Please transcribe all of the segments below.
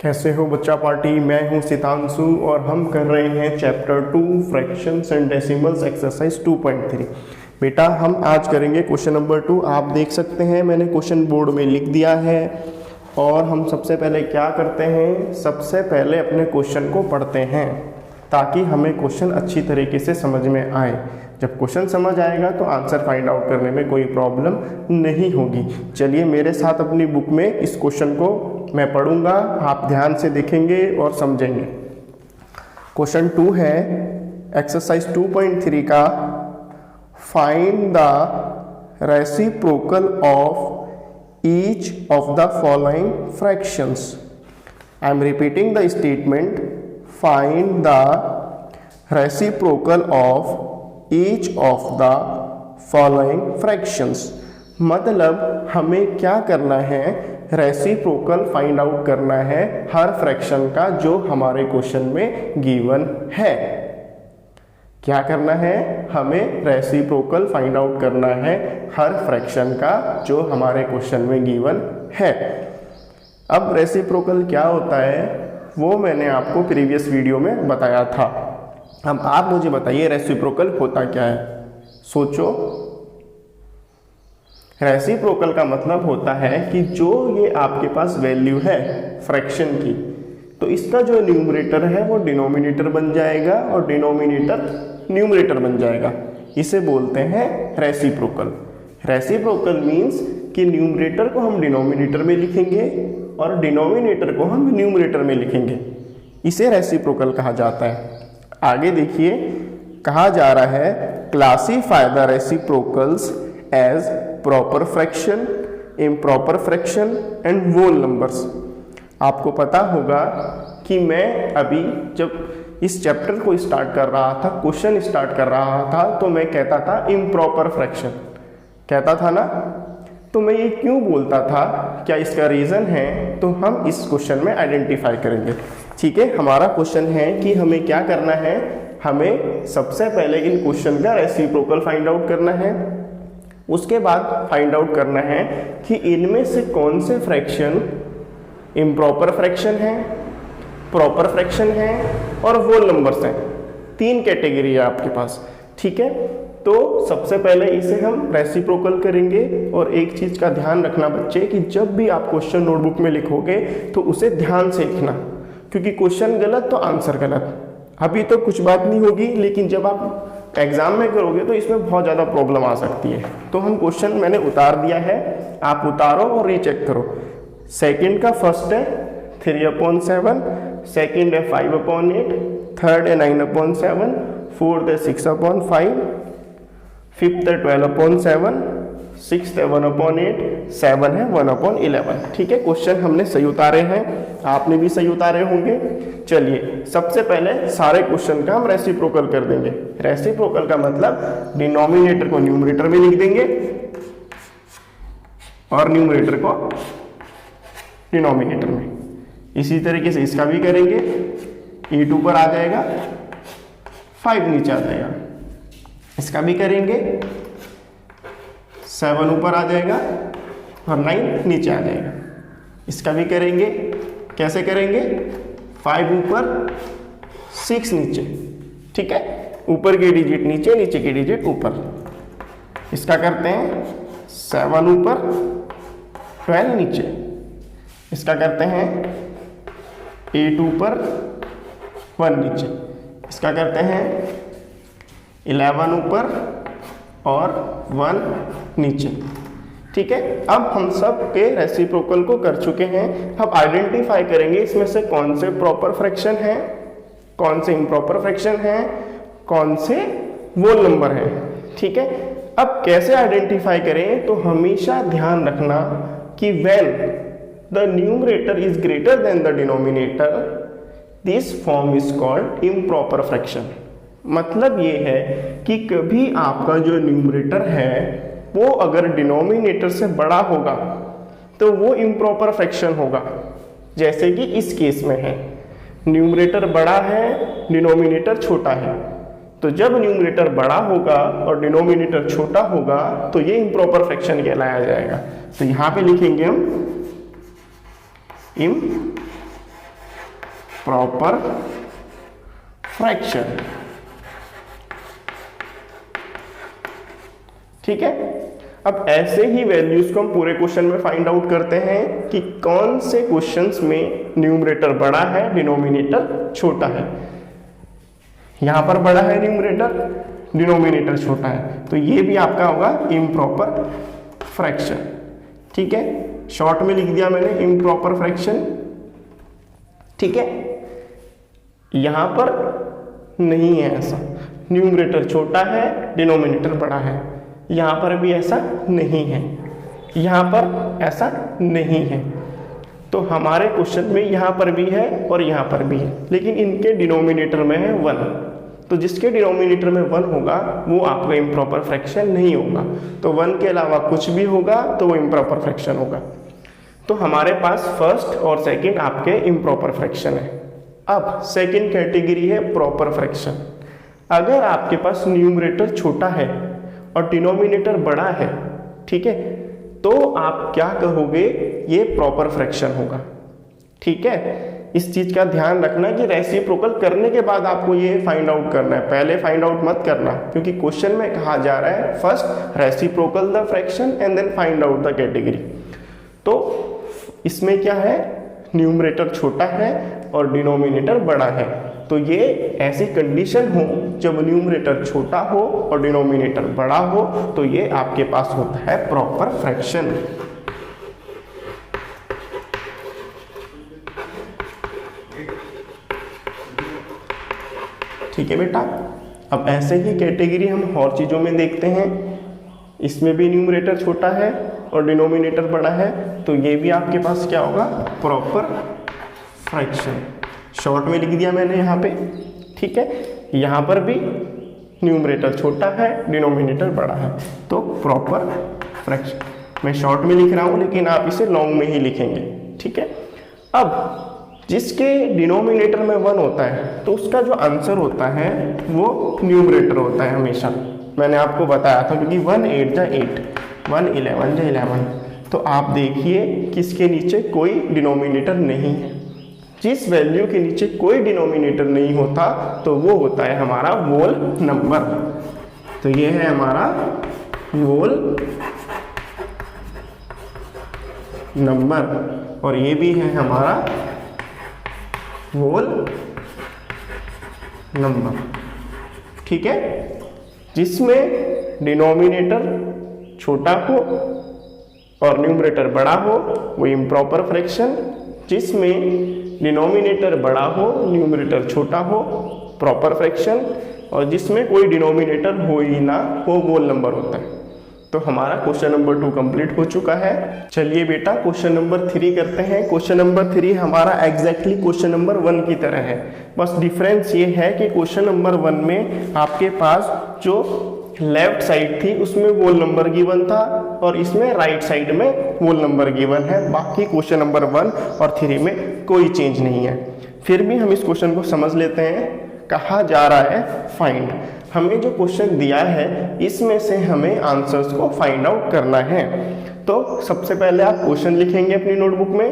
कैसे हो बच्चा पार्टी। मैं हूं सितांशु और हम कर रहे हैं chapter 2 fractions and decimals exercise 2.3। बेटा हम आज करेंगे क्वेश्चन नंबर 2। आप देख सकते हैं मैंने क्वेश्चन बोर्ड में लिख दिया है। और हम सबसे पहले क्या करते हैं, सबसे पहले अपने क्वेश्चन को पढ़ते हैं ताकि हमें क्वेश्चन अच्छी तरीके से समझ में आए। जब क्वेश्चन समझ आएगा तो आंसर फाइंड आउट करने में कोई प्रॉब्लम नहीं होगी। चलिए मेरे साथ अपनी बुक में इस क्वेश्चन को मैं पढ़ूंगा, आप ध्यान से देखेंगे और समझेंगे। क्वेश्चन 2 है एक्सरसाइज 2.3 का, find the reciprocal of each of the following fractions. I am repeating the statement, find the reciprocal of each of the following fractions. मतलब हमें क्या करना है, रेसिप्रोकल फाइंड आउट करना है हर फ्रैक्शन का जो हमारे क्वेश्चन में गिवन है। क्या करना है, हमें रेसिप्रोकल फाइंड आउट करना है हर फ्रैक्शन का जो हमारे क्वेश्चन में गिवन है। अब रेसिप्रोकल क्या होता है वो मैंने आपको प्रीवियस वीडियो में बताया था। अब आप मुझे बताइए रेसिप्रोकल होता क्या है। सोचो, रेसिप्रोकल का मतलब होता है कि जो ये आपके पास वैल्यू है फ्रैक्शन की, तो इसका जो न्यूमरेटर है वो डिनोमिनेटर बन जाएगा और डिनोमिनेटर न्यूमरेटर बन जाएगा। इसे बोलते हैं रेसिप्रोकल। रेसिप्रोकल मीन्स कि न्यूमरेटर को हम डिनोमिनेटर में लिखेंगे और डिनोमिनेटर को हम न्यूमरेटर में लिखेंगे। इसे रेसिप्रोकल कहा जाता है। आगे देखिए, कहा जा रहा है classify the reciprocals as proper fraction, improper fraction and whole numbers. आपको पता होगा कि मैं अभी जब इस चैप्टर को स्टार्ट कर रहा था, क्वेश्चन स्टार्ट कर रहा था, तो मैं कहता था इम्प्रॉपर फ्रैक्शन, कहता था ना। तो मैं ये क्यों बोलता था, क्या इसका रीज़न है, तो हम इस क्वेश्चन में आइडेंटिफाई करेंगे। ठीक है, हमारा क्वेश्चन है कि हमें क्या करना है, हमें सबसे पहले इन क्वेश्चन का रेसिप्रोकल फाइंड आउट करना है। उसके बाद फाइंड आउट करना है कि इनमें से कौन से फ्रैक्शन इम्प्रॉपर फ्रैक्शन है, प्रॉपर फ्रैक्शन है और होल नंबर्स हैं। 3 कैटेगरी है आपके पास। ठीक है, तो सबसे पहले इसे हम रेसिप्रोकल करेंगे। और एक चीज़ का ध्यान रखना बच्चे कि जब भी आप क्वेश्चन नोटबुक में लिखोगे तो उसे ध्यान से लिखना, क्योंकि क्वेश्चन गलत तो आंसर गलत। अभी तो कुछ बात नहीं होगी, लेकिन जब आप एग्जाम में करोगे तो इसमें बहुत ज़्यादा प्रॉब्लम आ सकती है। तो हम क्वेश्चन मैंने उतार दिया है, आप उतारो और रीचेक करो। सेकंड का फर्स्ट है 3/7, सेकंड है 5/8, थर्ड है 9/7, फोर्थ है 6/5, फिफ्थ है 12/7, सिक्स्थ है 1/8, 7 है 1/11। ठीक है, क्वेश्चन हमने सही उतारे हैं, आपने भी सही उतारे होंगे। चलिए सबसे पहले सारे क्वेश्चन का हम रेसिप्रोकल कर देंगे। रेसिप्रोकल का मतलब डिनोमिनेटर को न्यूमरेटर में लिख देंगे और न्यूमरेटर को डिनोमिनेटर में। इसी तरीके से इसका भी करेंगे। 8 ऊपर आ जाएगा, 5 नीचे आ जाएगा। इसका भी करेंगे, 7 ऊपर आ जाएगा और 9 नीचे आ जाएगा। इसका भी करेंगे, कैसे करेंगे, 5 ऊपर 6 नीचे। ठीक है, ऊपर के डिजिट नीचे, नीचे के डिजिट ऊपर। इसका करते हैं 7 ऊपर 12 नीचे। इसका करते हैं 8 ऊपर 1 नीचे। इसका करते हैं 11 ऊपर और 1 नीचे। ठीक है, अब हम सब के रेसिप्रोकल को कर चुके हैं। अब आइडेंटिफाई करेंगे इसमें से कौन से प्रॉपर फ्रैक्शन है, कौन से इम्प्रॉपर फ्रैक्शन है, कौन से होल नंबर है। ठीक है, अब कैसे आइडेंटिफाई करें, तो हमेशा ध्यान रखना कि when the numerator is greater than the denominator, this form is called improper fraction. मतलब ये है कि कभी आपका जो न्यूमरेटर है वो अगर डिनोमिनेटर से बड़ा होगा तो वो इम्प्रॉपर फ्रैक्शन होगा। जैसे कि इस केस में है, न्यूमरेटर बड़ा है, डिनोमिनेटर छोटा है। तो जब न्यूमरेटर बड़ा होगा और डिनोमिनेटर छोटा होगा तो ये इम्प्रॉपर फ्रैक्शन कहलाया जाएगा। तो यहाँ पे लिखेंगे हम प्रॉपर फ्रैक्शन। ठीक है, अब ऐसे ही वैल्यूज को हम पूरे क्वेश्चन में फाइंड आउट करते हैं कि कौन से क्वेश्चंस में न्यूमरेटर बड़ा है, डिनोमिनेटर छोटा है। यहां पर बड़ा है न्यूमरेटर, डिनोमिनेटर छोटा है, तो ये भी आपका होगा इम्प्रॉपर फ्रैक्शन। ठीक है, शॉर्ट में लिख दिया मैंने इम्प्रॉपर फ्रैक्शन। ठीक है, यहां पर नहीं है ऐसा, न्यूमरेटर छोटा है, डिनोमिनेटर बड़ा है। यहां पर भी ऐसा नहीं है, यहां पर ऐसा नहीं है। तो हमारे क्वेश्चन में यहां पर भी है और यहां पर भी है, लेकिन इनके डिनोमिनेटर में है 1। तो जिसके डिनोमिनेटर में 1 होगा वो आपका इम्प्रॉपर फ्रैक्शन नहीं होगा। तो 1 के अलावा कुछ भी होगा तो वो इम्प्रॉपर फ्रैक्शन होगा। तो हमारे पास फर्स्ट और सेकंड आपके इम्प्रॉपर फ्रैक्शन है। अब सेकंड कैटेगरी है प्रॉपर फ्रैक्शन। अगर आपके पास न्यूमरेटर छोटा है और डिनोमिनेटर बड़ा है, ठीक है, तो आप क्या कहोगे, ये प्रॉपर फ्रैक्शन होगा। ठीक है, इस चीज का ध्यान रखना कि रेसिप्रोकल करने के बाद आपको ये फाइंड आउट करना है, पहले फाइंड आउट मत करना, क्योंकि क्वेश्चन में कहा जा रहा है first reciprocal the fraction and then find out the category. तो इसमें क्या है, न्यूमरेटर छोटा है और डिनोमिनेटर बड़ा है। तो ये ऐसी कंडीशन हो जब न्यूमरेटर छोटा हो और डिनोमिनेटर बड़ा हो, तो ये आपके पास होता है प्रॉपर फ्रैक्शन। ठीक है बेटा, अब ऐसे ही कैटेगरी हम और चीजों में देखते हैं। इसमें भी न्यूमरेटर छोटा है और डिनोमिनेटर बड़ा है, तो ये भी आपके पास क्या होगा, प्रॉपर फ्रैक्शन। शॉर्ट में लिख दिया मैंने यहाँ पे। ठीक है, यहाँ पर भी न्यूमरेटर छोटा है, डिनोमिनेटर बड़ा है, तो प्रॉपर फ्रैक्शन। मैं शॉर्ट में लिख रहा हूँ, लेकिन आप इसे लॉन्ग में ही लिखेंगे। ठीक है, अब जिसके डिनोमिनेटर में 1 होता है तो उसका जो आंसर होता है वो न्यूमरेटर होता है हमेशा। मैंने आपको बताया था, क्योंकि 1 8 जा 8, 1 11 जा 11। तो आप देखिए किसके नीचे कोई डिनोमिनेटर नहीं है। जिस वैल्यू के नीचे कोई डिनोमिनेटर नहीं होता तो वो होता है हमारा वोल नंबर। तो ये है हमारा वोल नंबर और ये भी है हमारा वोल नंबर। ठीक है, जिसमें डिनोमिनेटर छोटा हो और न्यूमरेटर बड़ा हो वो इम्प्रॉपर फ्रैक्शन, जिसमें डिनोमिनेटर बड़ा हो न्यूमरेटर छोटा हो प्रॉपर फ्रैक्शन, और जिसमें कोई डिनोमिनेटर हो ही ना वो वोल नंबर होता है। तो हमारा क्वेश्चन नंबर 2 कंप्लीट हो चुका है। चलिए बेटा क्वेश्चन नंबर 3 करते हैं। क्वेश्चन नंबर 3 हमारा एग्जैक्टली क्वेश्चन नंबर 1 की तरह है, बस डिफरेंस ये है कि क्वेश्चन नंबर 1 में आपके पास जो लेफ्ट साइड थी उसमें वोल नंबर गिवन था और इसमें राइट साइड में वोल नंबर गिवन है। बाकी क्वेश्चन नंबर 1 और 3 में कोई चेंज नहीं है। फिर भी हम इस क्वेश्चन को समझ लेते हैं। कहा जा रहा है फाइंड, हमें जो क्वेश्चन दिया है इसमें से हमें आंसर्स को फाइंड आउट करना है। तो सबसे पहले आप क्वेश्चन लिखेंगे अपनी नोटबुक में।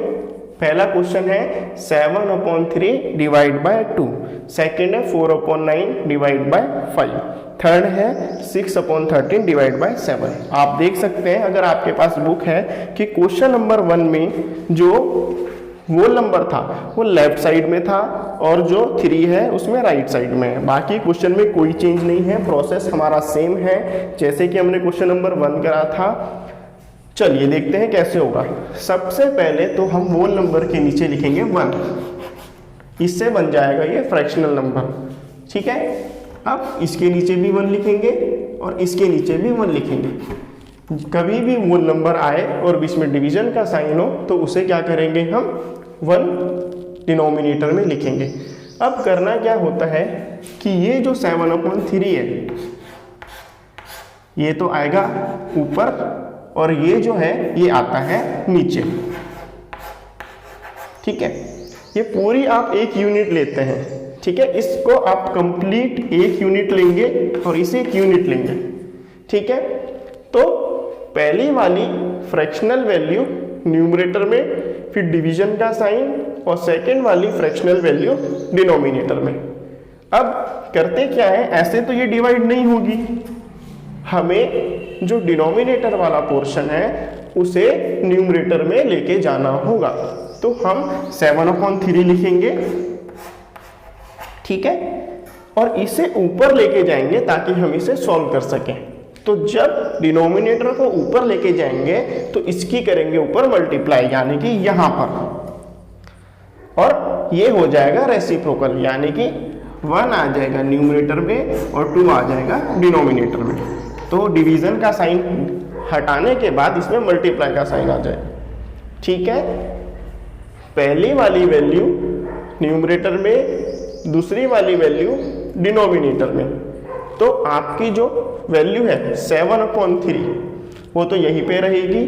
पहला क्वेश्चन है 7/3 डिवाइड बाय 2, सेकेंड है 4/9 डिवाइड बाय 5, थर्ड है 6/13 डिवाइड बाय 7। आप देख सकते हैं अगर आपके पास बुक है कि क्वेश्चन नंबर 1 में जो वोल नंबर था वो लेफ्ट साइड में था और जो 3 है उसमें राइट साइड में है। बाकी क्वेश्चन में कोई चेंज नहीं है, प्रोसेस हमारा सेम है जैसे कि हमने क्वेश्चन नंबर 1 करा था। चलिए देखते हैं कैसे होगा। सबसे पहले तो हम वोल नंबर के नीचे लिखेंगे 1, इससे बन जाएगा ये फ्रैक्शनल नंबर। ठीक है, अब इसके नीचे भी 1 लिखेंगे और इसके नीचे भी 1 लिखेंगे। कभी भी वोल नंबर आए और बीच में डिवीजन का साइन हो तो उसे क्या करेंगे, हम 1 डिनोमिनेटर में लिखेंगे। अब करना क्या होता है कि ये जो 7/3 है ये तो आएगा ऊपर और ये जो है ये आता है नीचे। ठीक है, ये पूरी आप 1 यूनिट लेते हैं। ठीक है, इसको आप कंप्लीट 1 यूनिट लेंगे और इसे 1 यूनिट लेंगे। ठीक है, तो पहली वाली फ्रैक्शनल वैल्यू न्यूमरेटर में, फिर डिवीजन का साइन और सेकंड वाली फ्रैक्शनल वैल्यू डिनोमिनेटर में। अब करते क्या है, ऐसे तो ये डिवाइड नहीं होगी, हमें जो डिनोमिनेटर वाला पोर्शन है उसे न्यूमरेटर में लेके जाना होगा। तो हम 7/3 लिखेंगे, ठीक है, और इसे ऊपर लेके जाएंगे ताकि हम इसे सॉल्व कर सकें। तो जब डिनोमिनेटर को ऊपर लेके जाएंगे तो इसकी करेंगे ऊपर मल्टीप्लाई, यानी कि यहां पर, और ये हो जाएगा रेसिप्रोकल, यानी कि 1 आ जाएगा न्यूमरेटर में और 2 आ जाएगा डिनोमिनेटर में। तो डिवीजन का साइन हटाने के बाद इसमें मल्टीप्लाई का साइन आ जाएगा, ठीक है। पहली वाली वैल्यू न्यूमरेटर में, दूसरी वाली वैल्यू डिनोमिनेटर में। तो आपकी जो वैल्यू है 7/3 वो तो यहीं पे रहेगी,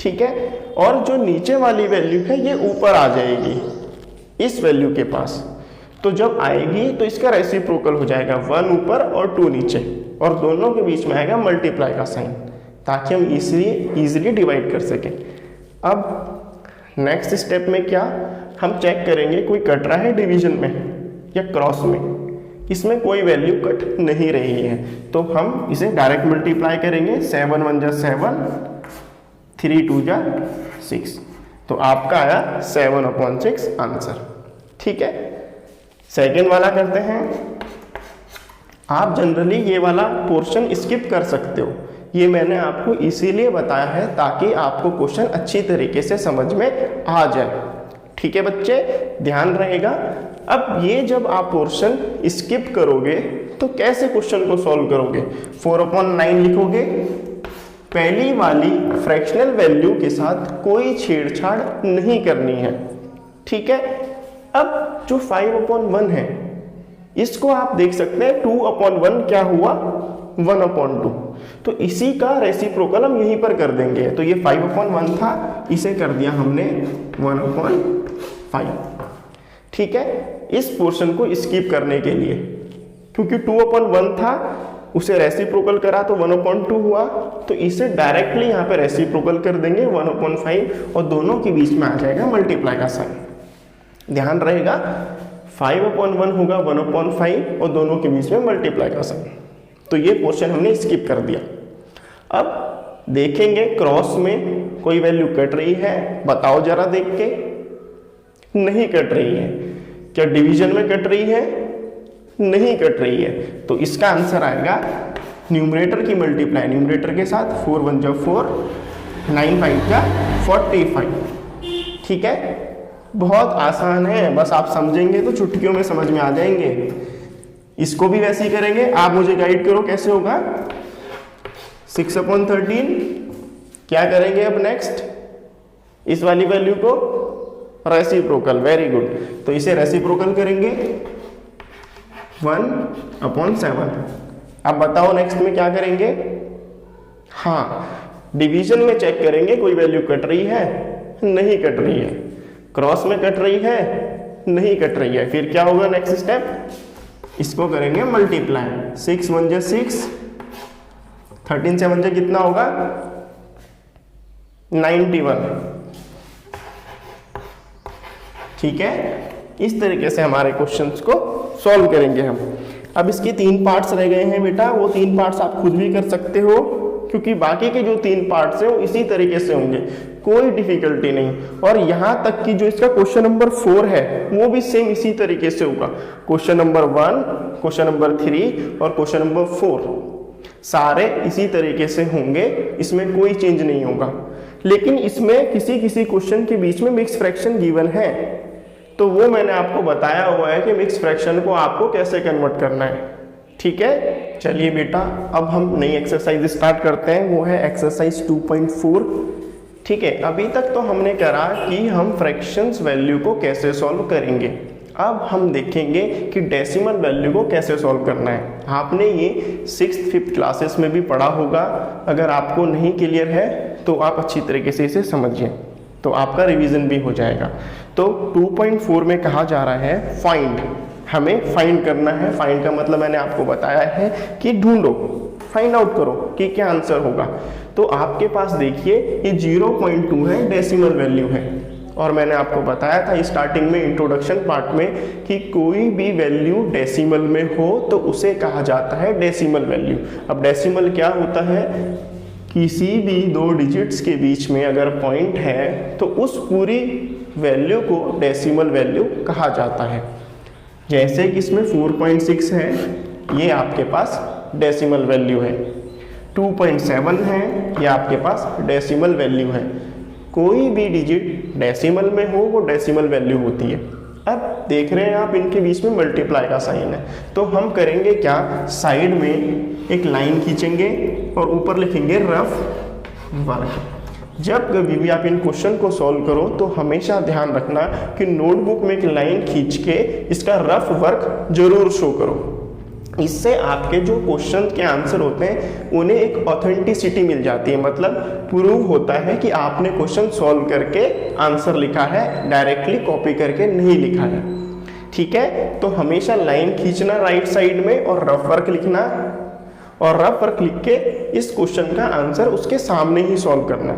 ठीक है, और जो नीचे वाली वैल्यू है ये ऊपर आ जाएगी इस वैल्यू के पास। तो जब आएगी तो इसका रेसिप्रोकल हो जाएगा, 1 ऊपर और 2 नीचे, और दोनों के बीच में आएगा मल्टीप्लाई का साइन, ताकि हम इजीली डिवाइड कर सकें। अब नेक्स्ट स्टेप में क्या, हम चेक करेंगे कोई कट रहा है डिवीजन में या क्रॉस में, इसमें कोई वैल्यू कट नहीं रही है, तो हम इसे डायरेक्ट मल्टीप्लाई करेंगे। 7 1 जा 7, 3 2 जा 6, तो आपका आया 7/6 आंसर, ठीक है। सेकेंड वाला करते हैं। आप जनरली ये वाला पोर्शन स्किप कर सकते हो, ये मैंने आपको इसीलिए बताया है ताकि आपको क्वेश्चन अच्छी तरीके से समझ में आ जाए, ठीक है बच्चे, ध्यान रहेगा। अब ये जब आप पोर्शन स्किप करोगे तो कैसे क्वेश्चन को सॉल्व करोगे, 4/9 लिखोगे, पहली वाली फ्रैक्शनल वैल्यू के साथ कोई छेड़छाड़ नहीं करनी है, ठीक है। अब जो 5/1 है इसको आप देख सकते हैं 2/1 क्या हुआ, 1/2, तो इसी का रेसिप्रोकल हम यहीं पर कर देंगे। तो ये 5/1 था, इसे कर दिया हमने 1/5, ठीक है। इस पोर्शन को स्किप करने के लिए, क्योंकि 2/1 था उसे रेसिप्रोकल करा तो 1/2 हुआ, तो इसे डायरेक्टली यहाँ पे रेसिप्रोकल कर देंगे 1/5, और दोनों के बीच में आ जाएगा मल्टीप्लाई का साइन। ध्यान रहेगा 5/1 होगा 1/5 और दोनों के बीच में मल्टीप्लाई का साइन। तो ये पोर्शन हमने स्किप कर दिया। अब देखेंगे क्रॉस में कोई वैल्यू कट रही है, बताओ जरा देख के। नहीं कट रही है। क्या डिवीजन में कट रही है? नहीं कट रही है। तो इसका आंसर आएगा न्यूमरेटर की मल्टीप्लाई न्यूमरेटर के साथ, 4 1 जा 4, 9 5 जा 45। ठीक है, बहुत आसान है, बस आप समझेंगे तो चुटकियों में समझ में आ जाएंगे। इसको भी वैसे ही करेंगे, आप मुझे गाइड करो कैसे होगा। 6/13 क्या करेंगे अब नेक्स्ट, इस वाली वैल्यू को रेसिप्रोकल, वेरी गुड। तो इसे रेसिप्रोकल करेंगे 1/7। अब बताओ नेक्स्ट में क्या करेंगे। हाँ, डिवीजन में चेक करेंगे कोई वैल्यू कट रही है, नहीं कट रही है। क्रॉस में कट रही है, नहीं कट रही है। फिर क्या होगा नेक्स्ट स्टेप, इसको करेंगे मल्टीप्लाई। 6 1 जा 6, 13 7 जा कितना होगा 91। ठीक है, इस तरीके से हमारे क्वेश्चंस को सॉल्व करेंगे हम। अब इसके 3 पार्ट्स रह गए हैं बेटा, वो 3 पार्ट्स आप खुद भी कर सकते हो, क्योंकि बाकी के जो 3 पार्ट्स हैं वो इसी तरीके से होंगे, कोई डिफिकल्टी नहीं। और यहां तक कि जो इसका क्वेश्चन नंबर 4 है वो भी सेम इसी तरीके से होगा। क्वेश्चन नंबर 1, क्वेश्चन नंबर 3 और क्वेश्चन नंबर 4 सारे इसी तरीके से होंगे, इसमें कोई चेंज नहीं होगा। लेकिन इसमें किसी किसी क्वेश्चन के बीच में मिक्स फ्रैक्शन गिवन है, तो वो मैंने आपको बताया हुआ है कि मिक्स फ्रैक्शन को आपको कैसे कन्वर्ट करना है। ठीक है, चलिए बेटा अब हम नई एक्सरसाइज स्टार्ट करते हैं, वो है एक्सरसाइज 2.4। ठीक है, अभी तक तो हमने करा कि हम फ्रैक्शंस वैल्यू को कैसे सॉल्व करेंगे। अब हम देखेंगे कि डेसिमल वैल्यू को कैसे सॉल्व करना है। आपने ये 6th 5th क्लासेस में भी पढ़ा होगा, अगर आपको नहीं क्लियर है तो आप अच्छी तरीके से इसे समझिए, तो आपका रिवीजन भी हो जाएगा। तो 2.4 में कहा जा रहा है फाइंड, हमें फाइंड करना है। फाइंड का मतलब मैंने आपको बताया है कि ढूंढो, फाइंड आउट करो कि क्या आंसर होगा। तो आपके पास देखिए ये 0.2 है, डेसिमल वैल्यू है, और मैंने आपको बताया था स्टार्टिंग में इंट्रोडक्शन पार्ट में कि कोई भी वैल्यू डेसिमल में हो तो उसे कहा जाता है डेसिमल वैल्यू। अब डेसिमल क्या होता है, किसी भी दो डिजिट्स के बीच में अगर पॉइंट है तो उस पूरी वैल्यू को डेसिमल वैल्यू कहा जाता है। जैसे कि इसमें 4.6 है, ये आपके पास डेसिमल वैल्यू है। 2.7 है, ये आपके पास डेसिमल वैल्यू है। कोई भी डिजिट डेसिमल में हो वो डेसिमल वैल्यू होती है। अब देख रहे हैं आप इनके बीच में मल्टीप्लाई का साइन है, तो हम करेंगे क्या, साइड में एक लाइन खींचेंगे और ऊपर लिखेंगे रफ वर्क। जब कभी भी आप इन क्वेश्चन को सॉल्व करो तो हमेशा ध्यान रखना कि नोटबुक में एक लाइन खींच के इसका रफ वर्क जरूर शो करो। इससे आपके जो क्वेश्चन के आंसर होते हैं उन्हें एक ऑथेंटिसिटी मिल जाती है, मतलब प्रूव होता है कि आपने क्वेश्चन सॉल्व करके आंसर लिखा है, डायरेक्टली कॉपी करके नहीं लिखा है। ठीक है, तो हमेशा लाइन खींचना राइट साइड में और रफ वर्क लिखना, और रफ वर्क लिख के इस क्वेश्चन का आंसर उसके सामने ही सॉल्व करना।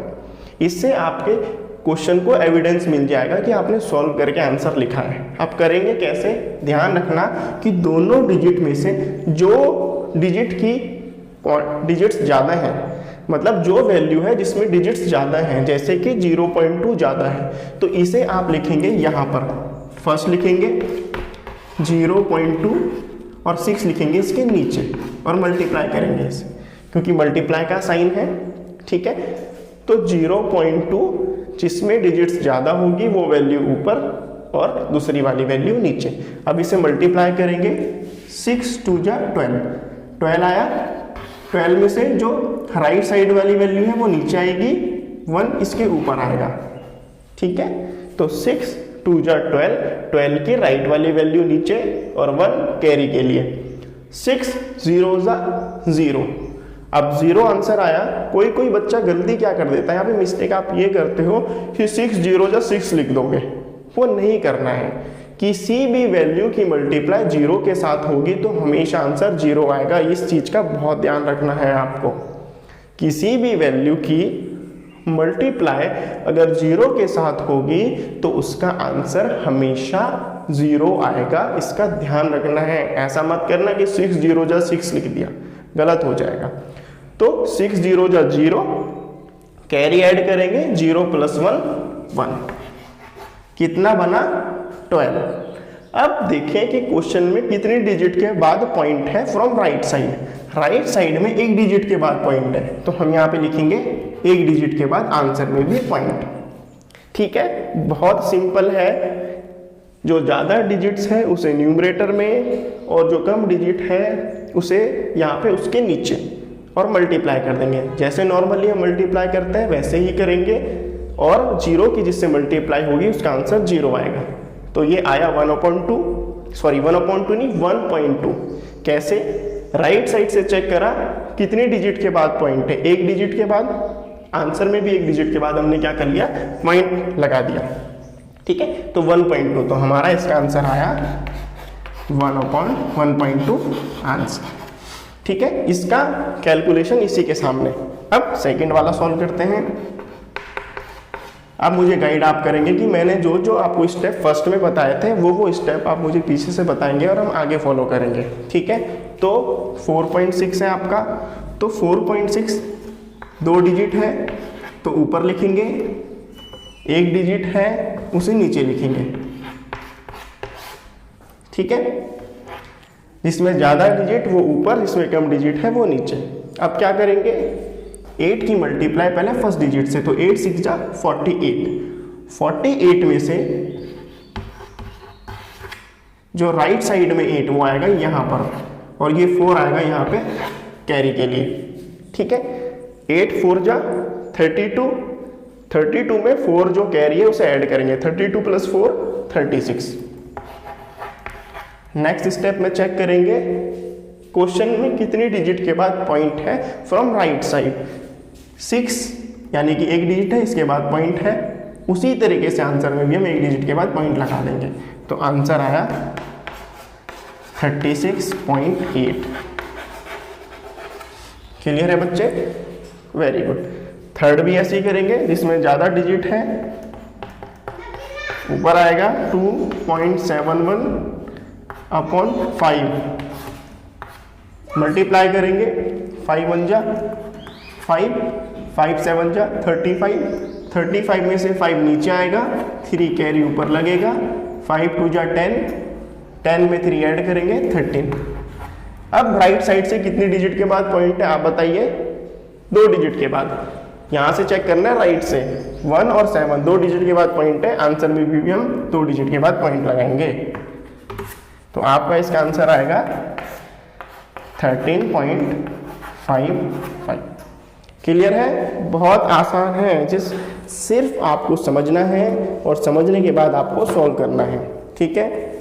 इससे आपके क्वेश्चन को एविडेंस मिल जाएगा कि आपने सॉल्व करके आंसर लिखा है। आप करेंगे कैसे, ध्यान रखना कि दोनों डिजिट में से जो डिजिट की डिजिट्स ज़्यादा हैं, मतलब जो वैल्यू है जिसमें डिजिट्स ज़्यादा हैं, जैसे कि 0.2 ज़्यादा है, तो इसे आप लिखेंगे यहाँ पर। फर्स्ट लिखेंगे 0.2 और 6 लिखेंगे इसके नीचे और मल्टीप्लाई करेंगे इसे, क्योंकि मल्टीप्लाई का साइन है। ठीक है, तो 0.2 जिसमें डिजिट्स ज़्यादा होगी वो वैल्यू ऊपर और दूसरी वाली वैल्यू नीचे। अब इसे मल्टीप्लाई करेंगे, 6 2 जा 12 आया। 12 में से जो राइट साइड वाली वैल्यू है वो नीचे आएगी, 1 इसके ऊपर आएगा। ठीक है, तो 6 2 जा 12 की राइट वाली वैल्यू नीचे और 1 कैरी के लिए। 6 0 जा 0, अब 0 आंसर आया। कोई बच्चा गलती क्या कर देता है, यहाँ पे मिस्टेक आप ये करते हो कि 6 0 जा 6 लिख दोगे, वो नहीं करना है। किसी भी वैल्यू की मल्टीप्लाई 0 के साथ होगी तो हमेशा आंसर 0 आएगा। इस चीज़ का बहुत ध्यान रखना है आपको। किसी भी वैल्यू की मल्टीप्लाई अगर 0 के साथ होगी तो उसका आंसर हमेशा 0 आएगा, इसका ध्यान रखना है। ऐसा मत करना कि 6 0 जा 6 लिख दिया, गलत हो जाएगा। तो 6 0 जा 0, कैरी ऐड करेंगे, 0 + 1 1, कितना बना 12। अब देखें कि क्वेश्चन में कितनी डिजिट के बाद पॉइंट है from right side. Right side में एक डिजिट के बाद पॉइंट है, तो हम यहाँ पे लिखेंगे एक डिजिट के बाद आंसर में भी पॉइंट। ठीक है, बहुत सिंपल है। जो ज़्यादा डिजिट्स है उसे न्यूमरेटर में और जो कम डिजिट है उसे यहाँ पे उसके नीचे और मल्टीप्लाई कर देंगे। जैसे नॉर्मली हम मल्टीप्लाई करते हैं वैसे ही करेंगे, और 0 की जिससे मल्टीप्लाई होगी उसका आंसर 0 आएगा। तो ये आया 1/2, सॉरी 1/2 नहीं 1.2। कैसे, राइट साइड से चेक करा कितनी डिजिट के बाद पॉइंट है, एक डिजिट के बाद, आंसर में भी एक डिजिट के बाद हमने क्या कर लिया, पॉइंट लगा दिया। ठीक है, तो 1.2, तो हमारा इसका आंसर आया 1/1.2 आंसर। ठीक है, इसका कैलकुलेशन इसी के सामने। अब सेकंड वाला सॉल्व करते हैं। अब मुझे गाइड आप करेंगे कि मैंने जो जो आपको स्टेप फर्स्ट में बताए थे वो स्टेप आप मुझे पीछे से बताएंगे और हम आगे फॉलो करेंगे। ठीक है, तो 4.6 है आपका, तो 4.6 दो डिजिट है तो ऊपर लिखेंगे, एक डिजिट है उसे नीचे लिखेंगे। ठीक है, जिसमें ज़्यादा डिजिट वो ऊपर, जिसमें कम डिजिट है वो नीचे। अब क्या करेंगे, 8 की मल्टीप्लाई पहले फर्स्ट डिजिट से, तो 8 6 जा 48। 48 में से जो राइट साइड में 8 वो आएगा यहाँ पर, और ये 4 आएगा यहाँ पे कैरी के लिए। ठीक है, 8 4 जा 32, 32 में 4 जो कैरी है उसे ऐड करेंगे, 32 + 4 36। नेक्स्ट स्टेप में चेक करेंगे क्वेश्चन में कितनी डिजिट के बाद पॉइंट है फ्रॉम राइट साइड। 6 यानी कि एक डिजिट है, इसके बाद पॉइंट है। उसी तरीके से आंसर में भी हम एक डिजिट के बाद पॉइंट लगा देंगे, तो आंसर आया 36.8। क्लियर है बच्चे, वेरी गुड। थर्ड भी ऐसे ही करेंगे, जिसमें ज़्यादा डिजिट है ऊपर आएगा 2.71 अपॉन 5, मल्टीप्लाई करेंगे 5 1 जा 5, 5 7 जा 35, 35 में से 5 नीचे आएगा, 3 कैरी ऊपर लगेगा, 5 2 जा 10, 10 में 3 ऐड करेंगे 13। अब राइट साइड से कितनी डिजिट के बाद पॉइंट है आप बताइए? 2 डिजिट के बाद। यहाँ से चेक करना है राइट से, 1 और 7 2 डिजिट के बाद पॉइंट है, आंसर में भी हम 2 डिजिट के बाद पॉइंट लगाएंगे। तो आपका इसका आंसर आएगा 13.55। क्लियर है? बहुत आसान है, जिस सिर्फ आपको समझना है और समझने के बाद आपको सॉल्व करना है। ठीक है,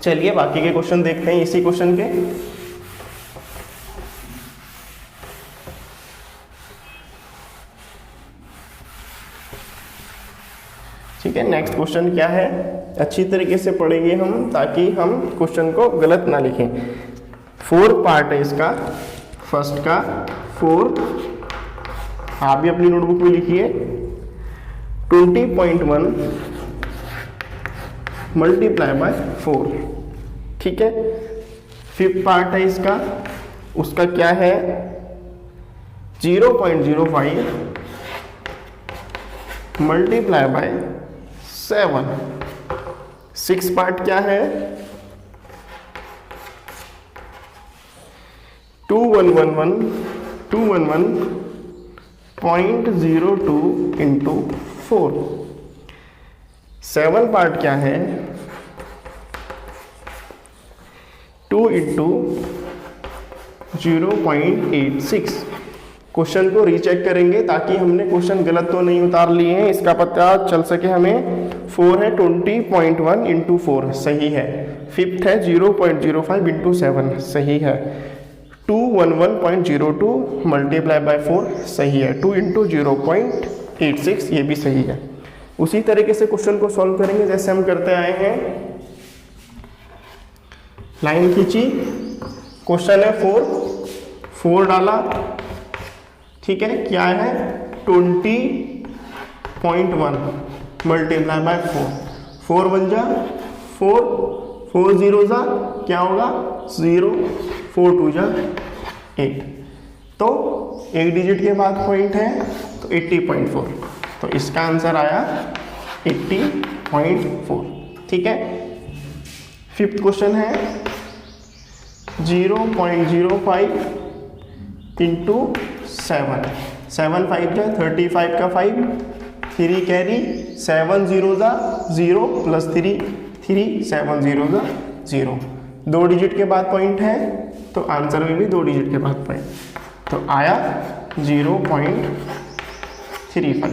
चलिए बाकी के क्वेश्चन देखते हैं इसी क्वेश्चन के। ठीक है, नेक्स्ट क्वेश्चन क्या है, अच्छी तरीके से पढ़ेंगे हम ताकि हम क्वेश्चन को गलत ना लिखें। 4 पार्ट है इसका, फर्स्ट का 4, आप भी अपनी नोटबुक में लिखिए। 20.1 मल्टीप्लाई बाय 4। ठीक है, 5th पार्ट है इसका, उसका क्या है 0.05 मल्टीप्लाई बाय 7। 6th पार्ट क्या है 211.02 इंटू 4। 7 पार्ट क्या है 2 इंटू 0.86। क्वेश्चन को रीचेक करेंगे ताकि हमने क्वेश्चन गलत तो नहीं उतार लिए हैं, इसका पता चल सके हमें। 4 है 20.1 इंटू 4 सही है, 5th है 0.05 इंटू 7 सही है, 211.02 मल्टीप्लाई बाय 4 सही है, 2 इंटू 0.86 ये भी सही है। उसी तरीके से क्वेश्चन को सॉल्व करेंगे जैसे हम करते आए हैं। लाइन खींची, क्वेश्चन है 4 डाला, ठीक है, क्या है 20.1 मल्टीप्लाई बाय 4 1 जा 4, 4 0 जा क्या होगा 0, 4 2 जा 8, तो एक डिजिट के बाद पॉइंट है तो 80.4, तो इसका आंसर आया 80.4। ठीक है, 5th क्वेश्चन है 0.05 इंटू 7, 7 5 जा 35 का 5, 3 कैरी 7 0 जा 0 प्लस 3 3 7 0 जा 0, 2 डिजिट के बाद पॉइंट है तो आंसर में भी 2 डिजिट के बाद पॉइंट, तो आया 0.35।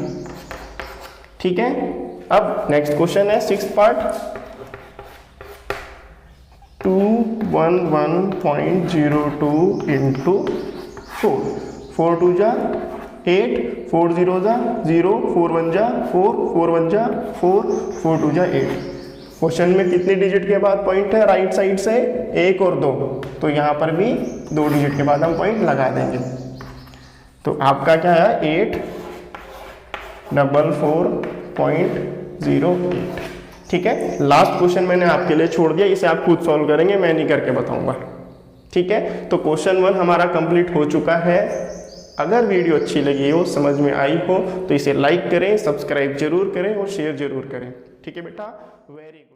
ठीक है, अब नेक्स्ट क्वेश्चन है 6th पार्ट 211.02 इंटू 4, 4 2 जा 8, 4 0 जा 0, 4 1 जा 4, 4 1 जा 4, 4 2 जा 8। क्वेश्चन में कितनी डिजिट के बाद पॉइंट है राइट साइड से 1 और 2, तो यहाँ पर भी 2 डिजिट के बाद हम पॉइंट लगा देंगे। तो आपका क्या है 844.08। ठीक है, लास्ट क्वेश्चन मैंने आपके लिए छोड़ दिया, इसे आप खुद सॉल्व करेंगे, मैं नहीं करके बताऊंगा। ठीक है, तो क्वेश्चन 1 हमारा कंप्लीट हो चुका है। अगर वीडियो अच्छी लगी हो, समझ में आई हो, तो इसे लाइक करें, सब्सक्राइब जरूर करें और शेयर जरूर करें। ठीक है बेटा, वेरी गुड।